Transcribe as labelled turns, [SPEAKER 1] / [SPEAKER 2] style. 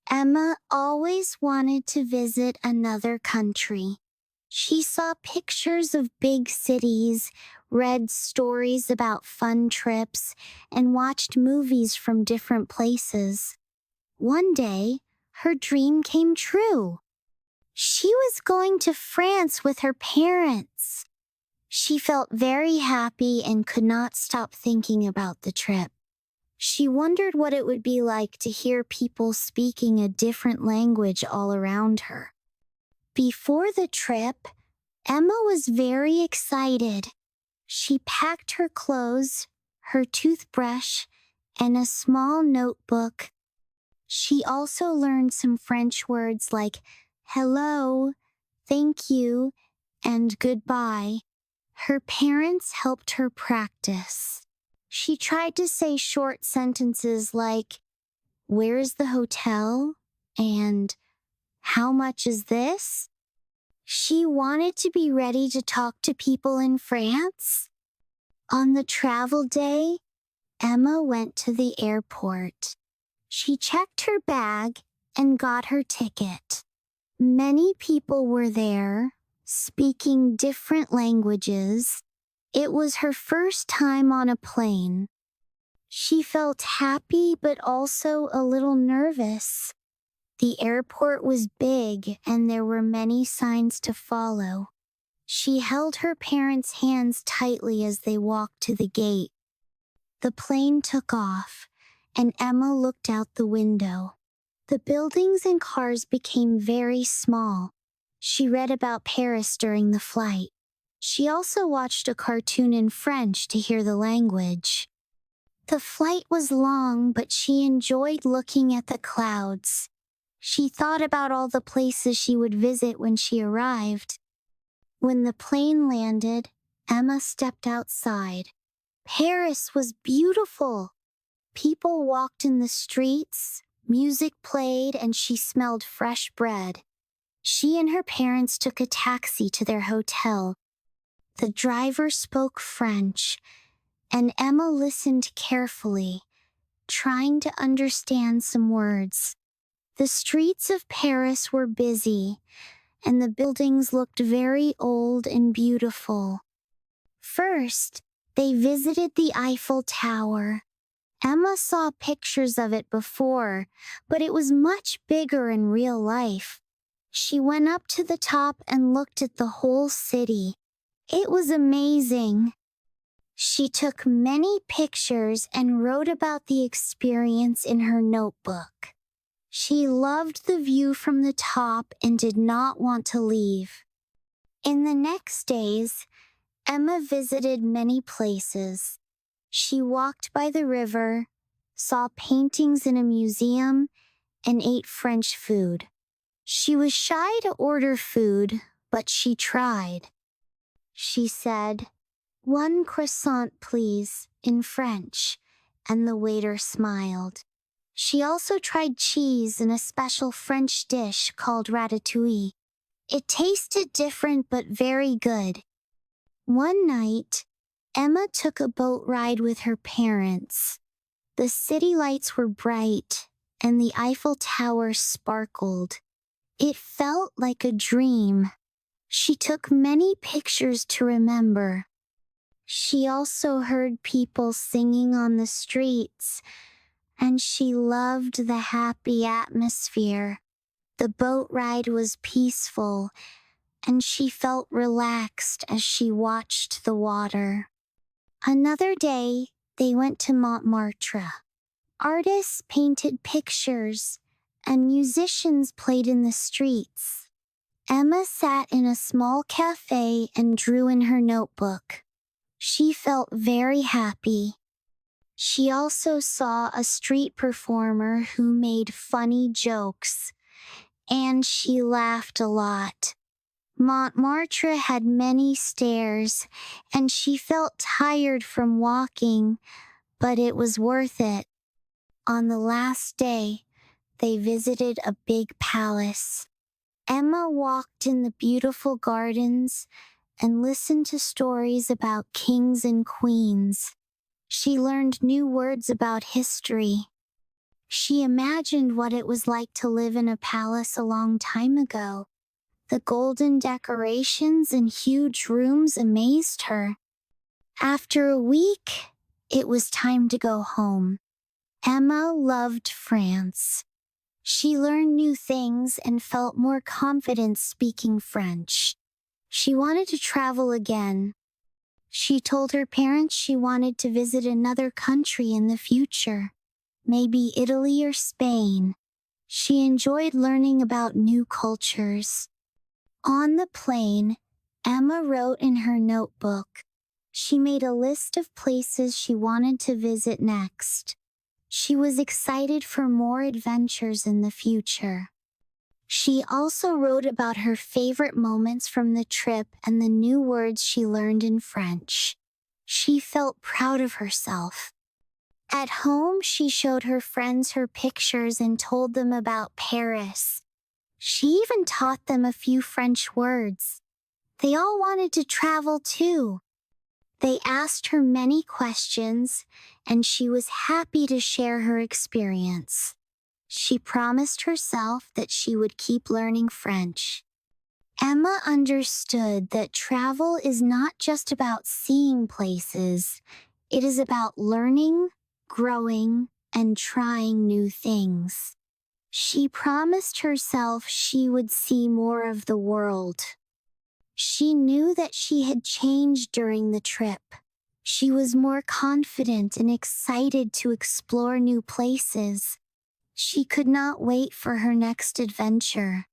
[SPEAKER 1] Emma always wanted to visit another country. She saw pictures of big cities, read stories about fun trips, and watched movies from different places. One day, her dream came true. She was going to France with her parents. She felt very happy and could not stop thinking about the trip. She wondered what it would be like to hear people speaking a different language all around her. Before the trip, Emma was very excited. She packed her clothes, her toothbrush, and a small notebook. She also learned some French words like hello, thank you, and goodbye. Her parents helped her practice. She tried to say short sentences like, "Where's the hotel?" and "How much is this?" She wanted to be ready to talk to people in France. On the travel day, Emma went to the airport. She checked her bag and got her ticket. Many people were there, speaking different languages. It was her first time on a plane. She felt happy but also a little nervous. The airport was big and there were many signs to follow. She held her parents' hands tightly as they walked to the gate. The plane took off, and Emma looked out the window. The buildings and cars became very small. She read about Paris during the flight. She also watched a cartoon in French to hear the language. The flight was long, but she enjoyed looking at the clouds. She thought about all the places she would visit when she arrived. When the plane landed, Emma stepped outside. Paris was beautiful. People walked in the streets, music played, and she smelled fresh bread. She and her parents took a taxi to their hotel. The driver spoke French, and Emma listened carefully, trying to understand some words. The streets of Paris were busy, and the buildings looked very old and beautiful. First, they visited the Eiffel Tower. Emma saw pictures of it before, but it was much bigger in real life. She went up to the top and looked at the whole city. It was amazing. She took many pictures and wrote about the experience in her notebook. She loved the view from the top and did not want to leave. In the next days, Emma visited many places. She walked by the river, saw paintings in a museum, and ate French food. She was shy to order food, but she tried. She said, "One croissant, please," in French, and the waiter smiled. She also tried cheese in a special French dish called ratatouille. It tasted different but very good. One night, Emma took a boat ride with her parents. The city lights were bright, and the Eiffel Tower sparkled. It felt like a dream. She took many pictures to remember. She also heard people singing on the streets, and she loved the happy atmosphere. The boat ride was peaceful, and she felt relaxed as she watched the water. Another day, they went to Montmartre. Artists painted pictures, and musicians played in the streets. Emma sat in a small cafe and drew in her notebook. She felt very happy. She also saw a street performer who made funny jokes, and she laughed a lot. Montmartre had many stairs, and she felt tired from walking, but it was worth it. On the last day, they visited a big palace. Emma walked in the beautiful gardens and listened to stories about kings and queens. She learned new words about history. She imagined what it was like to live in a palace a long time ago. The golden decorations and huge rooms amazed her. After a week, it was time to go home. Emma loved France. She learned new things and felt more confident speaking French. She wanted to travel again. She told her parents she wanted to visit another country in the future, maybe Italy or Spain. She enjoyed learning about new cultures. On the plane, Emma wrote in her notebook. She made a list of places she wanted to visit next. She was excited for more adventures in the future. She also wrote about her favorite moments from the trip and the new words she learned in French. She felt proud of herself. At home, she showed her friends her pictures and told them about Paris. She even taught them a few French words. They all wanted to travel too. They asked her many questions, and she was happy to share her experience. She promised herself that she would keep learning French. Emma understood that travel is not just about seeing places. It is about learning, growing, and trying new things. She promised herself she would see more of the world. She knew that she had changed during the trip. She was more confident and excited to explore new places. She could not wait for her next adventure.